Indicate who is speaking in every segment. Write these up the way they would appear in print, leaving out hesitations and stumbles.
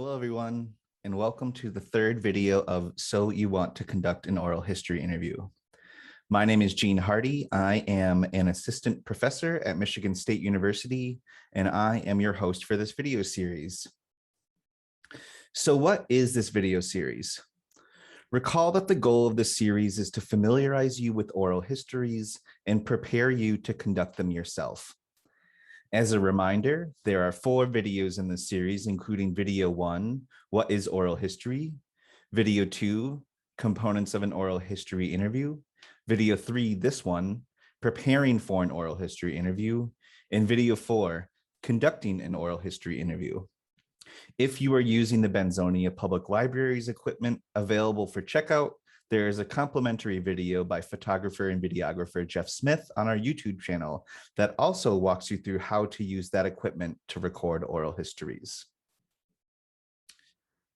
Speaker 1: Hello, everyone, and welcome to the third video of So You Want to Conduct an Oral History Interview. My name is Gene Hardy. I am an assistant professor at Michigan State University, and I am your host for this video series. So what is this video series? Recall that the goal of this series is to familiarize you with oral histories and prepare you to conduct them yourself. As a reminder, there are 4 videos in this series, including video 1, What is Oral History? Video 2, Components of an Oral History Interview. Video 3, this one, Preparing for an Oral History Interview. And video 4, Conducting an Oral History Interview. If you are using the Benzonia Public Library's equipment available for checkout, there is a complimentary video by photographer and videographer Jeff Smith on our YouTube channel that also walks you through how to use that equipment to record oral histories.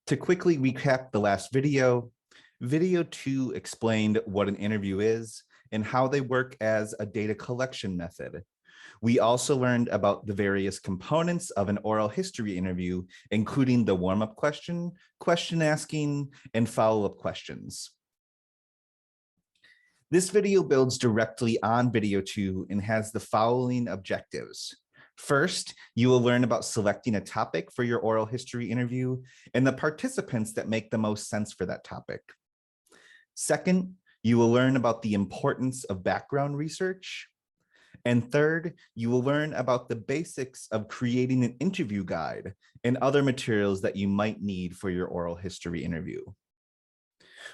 Speaker 1: To quickly recap the last video, video 2 explained what an interview is and how they work as a data collection method. We also learned about the various components of an oral history interview, including the warm-up question, question asking, and follow-up questions. This video builds directly on video 2 and has the following objectives. First, you will learn about selecting a topic for your oral history interview and the participants that make the most sense for that topic. Second, you will learn about the importance of background research. And third, you will learn about the basics of creating an interview guide and other materials that you might need for your oral history interview.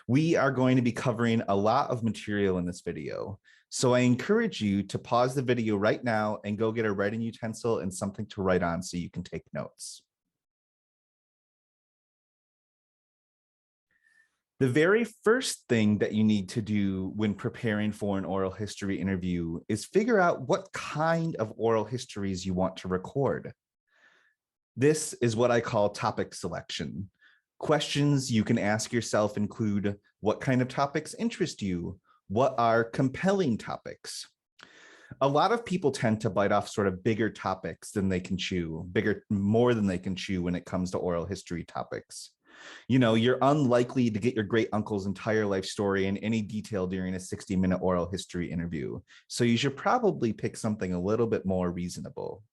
Speaker 1: We are going to be covering a lot of material in this video, so I encourage you to pause the video right now and go get a writing utensil and something to write on so you can take notes. The very first thing that you need to do when preparing for an oral history interview is figure out what kind of oral histories you want to record. This is what I call topic selection. Questions you can ask yourself include, what kind of topics interest you? What are compelling topics? A lot of people tend to bite off sort of bigger topics than they can chew, more than they can chew when it comes to oral history topics. You know, you're unlikely to get your great uncle's entire life story in any detail during a 60-minute oral history interview. So you should probably pick something a little bit more reasonable.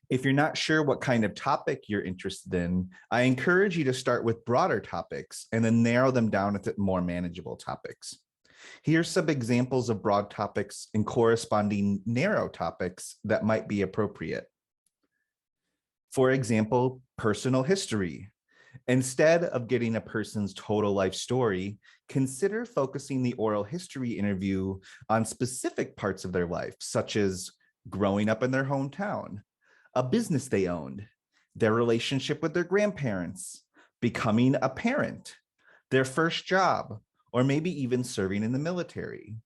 Speaker 1: If you're not sure what kind of topic you're interested in, I encourage you to start with broader topics and then narrow them down to more manageable topics. Here's some examples of broad topics and corresponding narrow topics that might be appropriate. For example, personal history. Instead of getting a person's total life story, consider focusing the oral history interview on specific parts of their life, such as growing up in their hometown, a business they owned, their relationship with their grandparents, becoming a parent, their first job, or maybe even serving in the military.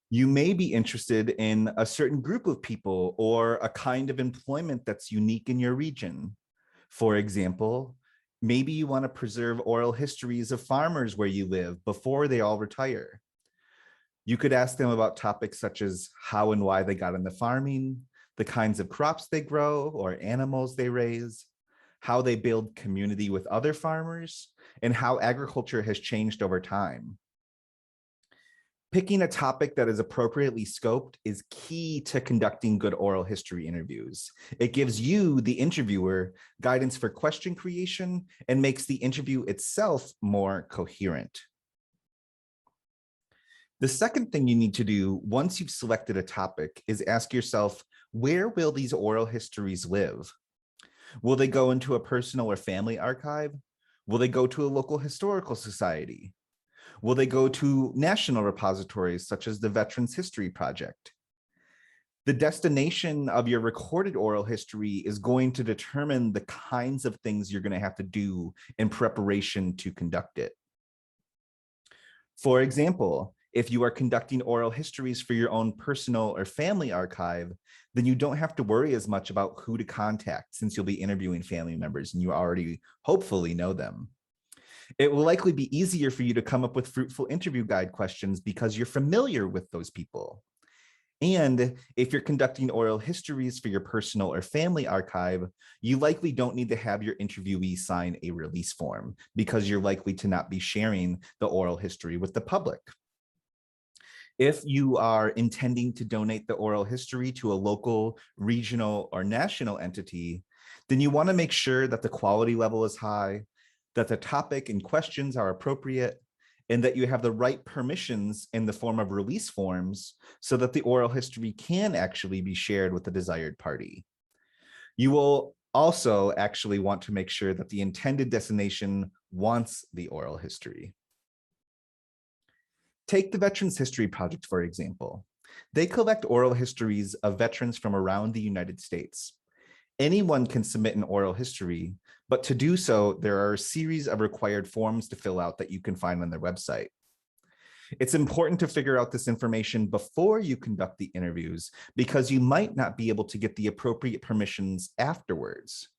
Speaker 1: You may be interested in a certain group of people or a kind of employment that's unique in your region. For example, maybe you want to preserve oral histories of farmers where you live before they all retire. You could ask them about topics such as how and why they got into farming, the kinds of crops they grow or animals they raise, how they build community with other farmers, and how agriculture has changed over time. Picking a topic that is appropriately scoped is key to conducting good oral history interviews. It gives you, the interviewer, guidance for question creation and makes the interview itself more coherent. The second thing you need to do once you've selected a topic is ask yourself, where will these oral histories live? Will they go into a personal or family archive? Will they go to a local historical society? Will they go to national repositories such as the Veterans History Project? The destination of your recorded oral history is going to determine the kinds of things you're going to have to do in preparation to conduct it. For example, if you are conducting oral histories for your own personal or family archive, then you don't have to worry as much about who to contact since you'll be interviewing family members and you already hopefully know them. It will likely be easier for you to come up with fruitful interview guide questions because you're familiar with those people. And if you're conducting oral histories for your personal or family archive, you likely don't need to have your interviewee sign a release form because you're likely to not be sharing the oral history with the public. If you are intending to donate the oral history to a local, regional, or national entity, then you want to make sure that the quality level is high, that the topic and questions are appropriate, and that you have the right permissions in the form of release forms so that the oral history can actually be shared with the desired party. You will also actually want to make sure that the intended destination wants the oral history. Take the Veterans History Project, for example. They collect oral histories of veterans from around the United States. Anyone can submit an oral history, but to do so, there are a series of required forms to fill out that you can find on their website. It's important to figure out this information before you conduct the interviews because you might not be able to get the appropriate permissions afterwards.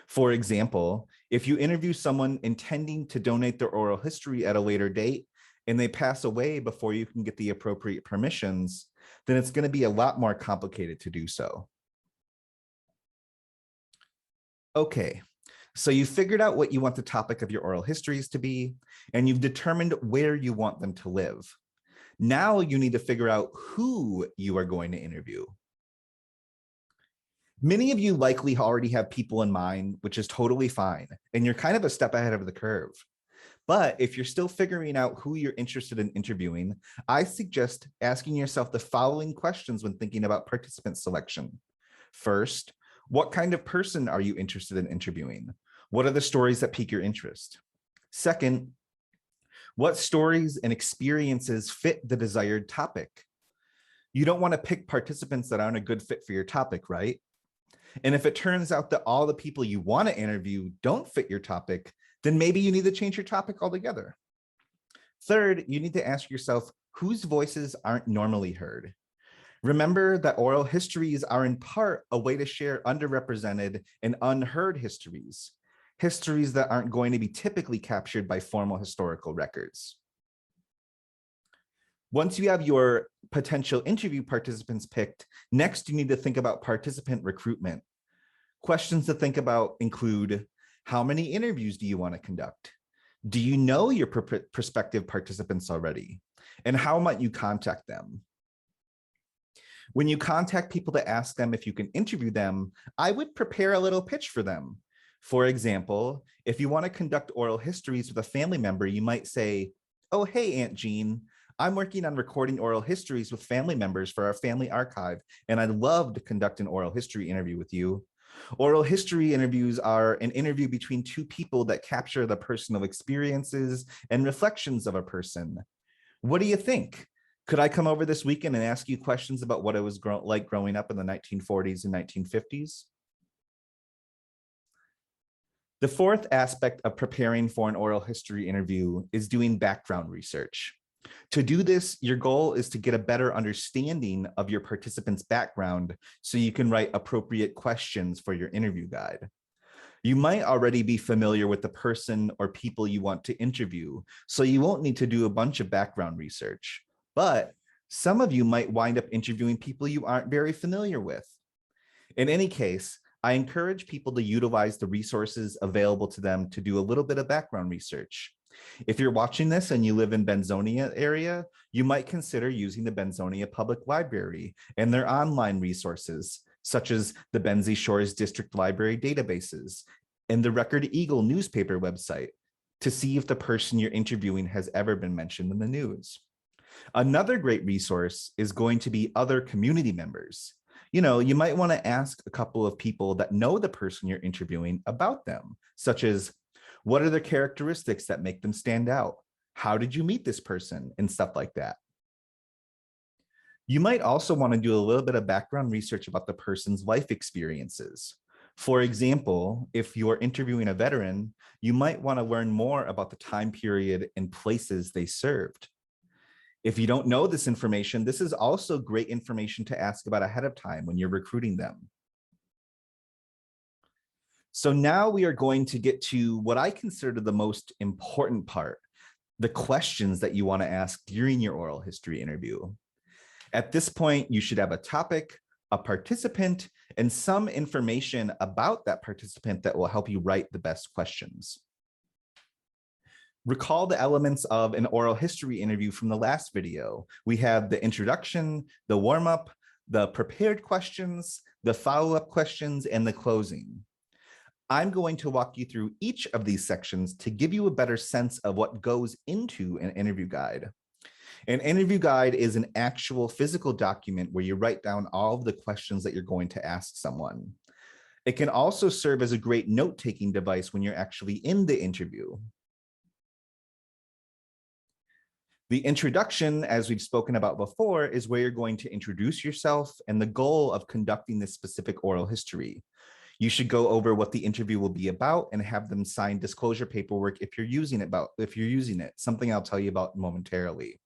Speaker 1: For example, if you interview someone intending to donate their oral history at a later date and they pass away before you can get the appropriate permissions, then it's going to be a lot more complicated to do so. Okay, so you figured out what you want the topic of your oral histories to be, and you've determined where you want them to live. Now you need to figure out who you are going to interview. Many of you likely already have people in mind, which is totally fine, and you're kind of a step ahead of the curve. But if you're still figuring out who you're interested in interviewing, I suggest asking yourself the following questions when thinking about participant selection. First, what kind of person are you interested in interviewing? What are the stories that pique your interest? Second, what stories and experiences fit the desired topic? You don't want to pick participants that aren't a good fit for your topic, right? And if it turns out that all the people you want to interview don't fit your topic, then maybe you need to change your topic altogether. Third, you need to ask yourself whose voices aren't normally heard. Remember that oral histories are in part a way to share underrepresented and unheard histories, histories that aren't going to be typically captured by formal historical records. Once you have your potential interview participants picked, next you need to think about participant recruitment. Questions to think about include, how many interviews do you want to conduct? Do you know your prospective participants already? And how might you contact them? When you contact people to ask them if you can interview them, I would prepare a little pitch for them. For example, if you want to conduct oral histories with a family member, you might say, oh, hey, Aunt Jean, I'm working on recording oral histories with family members for our family archive, and I'd love to conduct an oral history interview with you. Oral history interviews are an interview between two people that capture the personal experiences and reflections of a person. What do you think? Could I come over this weekend and ask you questions about what it was like growing up in the 1940s and 1950s? The fourth aspect of preparing for an oral history interview is doing background research. To do this, your goal is to get a better understanding of your participant's background so you can write appropriate questions for your interview guide. You might already be familiar with the person or people you want to interview, so you won't need to do a bunch of background research. But some of you might wind up interviewing people you aren't very familiar with. In any case, I encourage people to utilize the resources available to them to do a little bit of background research. If you're watching this and you live in Benzonia area, you might consider using the Benzonia Public Library and their online resources, such as the Benzie Shores District Library databases and the Record Eagle newspaper website, to see if the person you're interviewing has ever been mentioned in the news. Another great resource is going to be other community members. You might want to ask a couple of people that know the person you're interviewing about them, such as, what are their characteristics that make them stand out? How did you meet this person? And stuff like that. You might also want to do a little bit of background research about the person's life experiences. For example, if you're interviewing a veteran, you might want to learn more about the time period and places they served. If you don't know this information, this is also great information to ask about ahead of time when you're recruiting them. So now we are going to get to what I consider the most important part, the questions that you want to ask during your oral history interview. At this point, you should have a topic, a participant, and some information about that participant that will help you write the best questions. Recall the elements of an oral history interview from the last video. We have the introduction, the warm-up, the prepared questions, the follow-up questions, and the closing. I'm going to walk you through each of these sections to give you a better sense of what goes into an interview guide. An interview guide is an actual physical document where you write down all of the questions that you're going to ask someone. It can also serve as a great note-taking device when you're actually in the interview. The introduction, as we've spoken about before, is where you're going to introduce yourself and the goal of conducting this specific oral history. You should go over what the interview will be about and have them sign disclosure paperwork if you're using it, something I'll tell you about momentarily.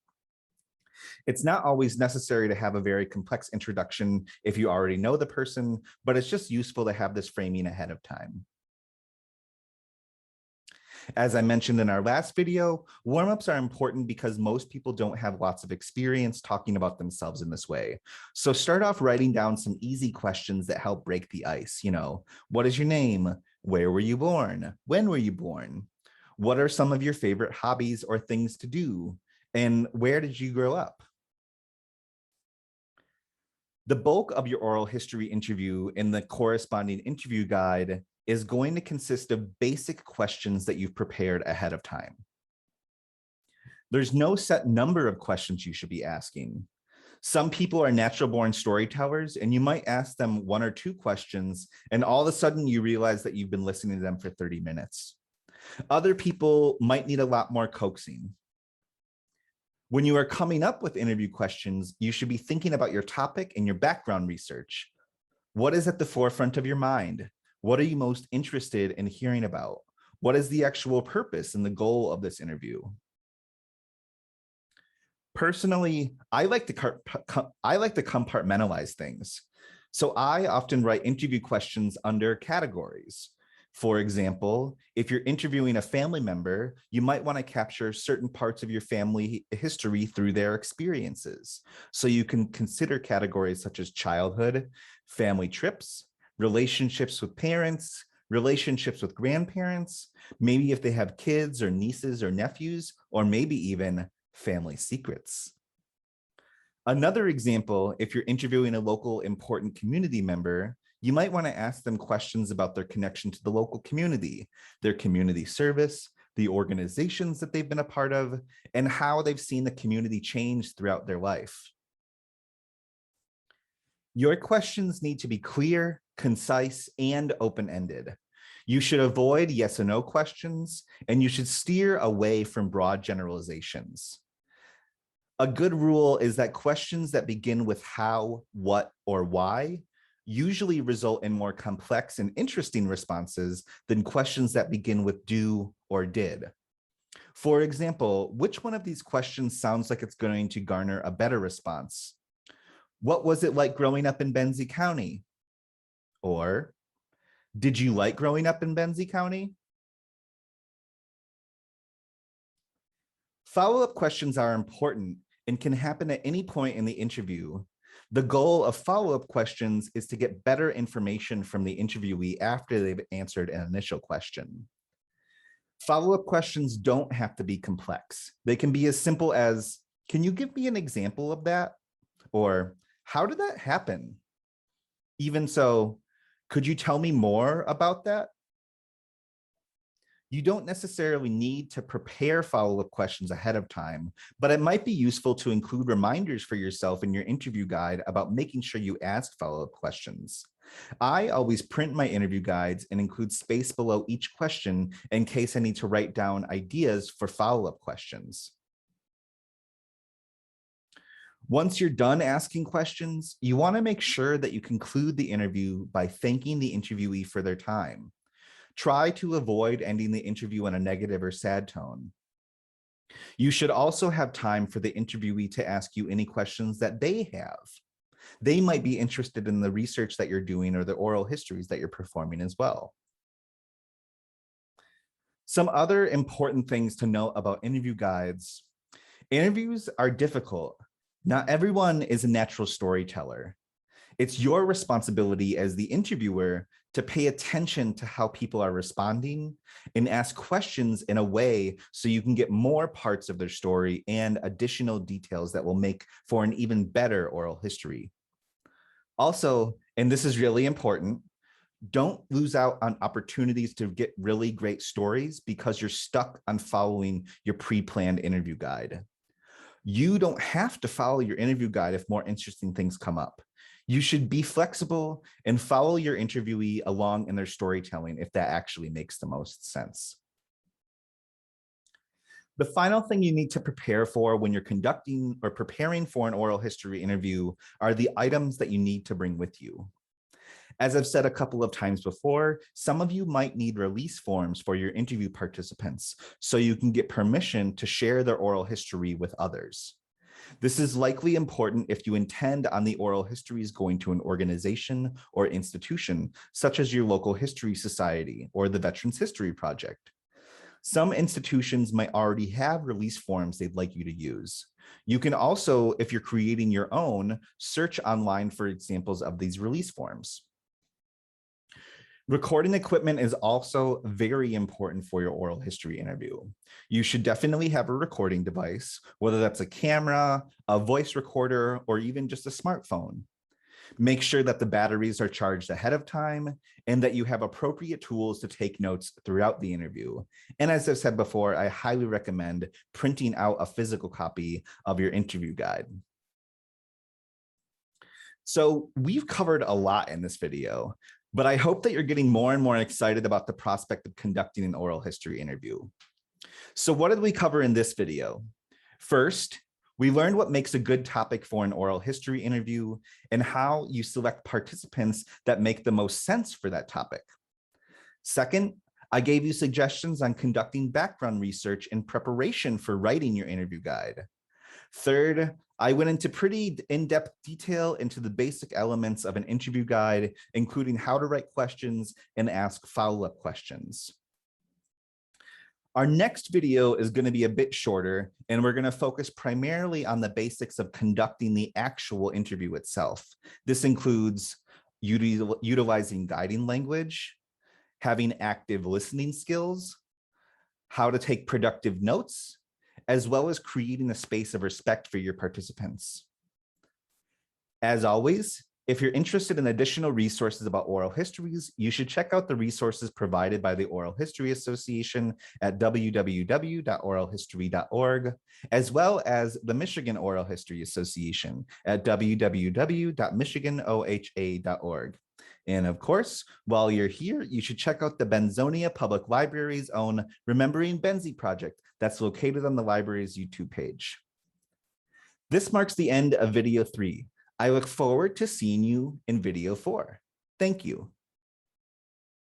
Speaker 1: It's not always necessary to have a very complex introduction if you already know the person, but it's just useful to have this framing ahead of time. As I mentioned in our last video, warm-ups are important because most people don't have lots of experience talking about themselves in this way. So start off writing down some easy questions that help break the ice. What is your name? Where were you born? When were you born? What are some of your favorite hobbies or things to do? And where did you grow up? The bulk of your oral history interview in the corresponding interview guide is going to consist of basic questions that you've prepared ahead of time. There's no set number of questions you should be asking. Some people are natural born storytellers, and you might ask them 1 or 2 questions, and all of a sudden you realize that you've been listening to them for 30 minutes. Other people might need a lot more coaxing. When you are coming up with interview questions, you should be thinking about your topic and your background research. What is at the forefront of your mind? What are you most interested in hearing about? What is the actual purpose and the goal of this interview? Personally, I like to compartmentalize things. So I often write interview questions under categories. For example, if you're interviewing a family member, you might want to capture certain parts of your family history through their experiences. So you can consider categories such as childhood, family trips, relationships with parents, relationships with grandparents, maybe if they have kids or nieces or nephews, or maybe even family secrets. Another example, if you're interviewing a local important community member, you might want to ask them questions about their connection to the local community, their community service, the organizations that they've been a part of, and how they've seen the community change throughout their life. Your questions need to be clear, concise, and open-ended. You should avoid yes or no questions, and you should steer away from broad generalizations. A good rule is that questions that begin with how, what, or why usually result in more complex and interesting responses than questions that begin with do or did. For example, which one of these questions sounds like it's going to garner a better response? What was it like growing up in Benzie County? Or, did you like growing up in Benzie County? Follow-up questions are important and can happen at any point in the interview. The goal of follow-up questions is to get better information from the interviewee after they've answered an initial question. Follow-up questions don't have to be complex. They can be as simple as, can you give me an example of that? Or, how did that happen? Even so, could you tell me more about that? You don't necessarily need to prepare follow-up questions ahead of time, but it might be useful to include reminders for yourself in your interview guide about making sure you ask follow-up questions. I always print my interview guides and include space below each question in case I need to write down ideas for follow-up questions. Once you're done asking questions, you want to make sure that you conclude the interview by thanking the interviewee for their time. Try to avoid ending the interview in a negative or sad tone. You should also have time for the interviewee to ask you any questions that they have. They might be interested in the research that you're doing or the oral histories that you're performing as well. Some other important things to note about interview guides. Interviews are difficult. Not everyone is a natural storyteller. It's your responsibility as the interviewer to pay attention to how people are responding and ask questions in a way so you can get more parts of their story and additional details that will make for an even better oral history. Also, and this is really important, don't lose out on opportunities to get really great stories because you're stuck on following your pre-planned interview guide. You don't have to follow your interview guide if more interesting things come up. You should be flexible and follow your interviewee along in their storytelling if that actually makes the most sense. The final thing you need to prepare for when you're conducting or preparing for an oral history interview are the items that you need to bring with you. As I've said a couple of times before, some of you might need release forms for your interview participants so you can get permission to share their oral history with others. This is likely important if you intend on the oral histories going to an organization or institution, such as your local history society or the Veterans History Project. Some institutions might already have release forms they'd like you to use. You can also, if you're creating your own, search online for examples of these release forms. Recording equipment is also very important for your oral history interview. You should definitely have a recording device, whether that's a camera, a voice recorder, or even just a smartphone. Make sure that the batteries are charged ahead of time and that you have appropriate tools to take notes throughout the interview. And as I've said before, I highly recommend printing out a physical copy of your interview guide. So we've covered a lot in this video, but I hope that you're getting more and more excited about the prospect of conducting an oral history interview. So what did we cover in this video? First, we learned what makes a good topic for an oral history interview and how you select participants that make the most sense for that topic. Second, I gave you suggestions on conducting background research in preparation for writing your interview guide. Third, I went into pretty in-depth detail into the basic elements of an interview guide, including how to write questions and ask follow-up questions. Our next video is going to be a bit shorter, and we're going to focus primarily on the basics of conducting the actual interview itself. This includes utilizing guiding language, having active listening skills, how to take productive notes, as well as creating a space of respect for your participants. As always, if you're interested in additional resources about oral histories, you should check out the resources provided by the Oral History Association at www.oralhistory.org, as well as the Michigan Oral History Association at www.michiganoha.org. And of course, while you're here, you should check out the Benzonia Public Library's own Remembering Benzie project that's located on the library's YouTube page. This marks the end of video 3. I look forward to seeing you in video 4. Thank you.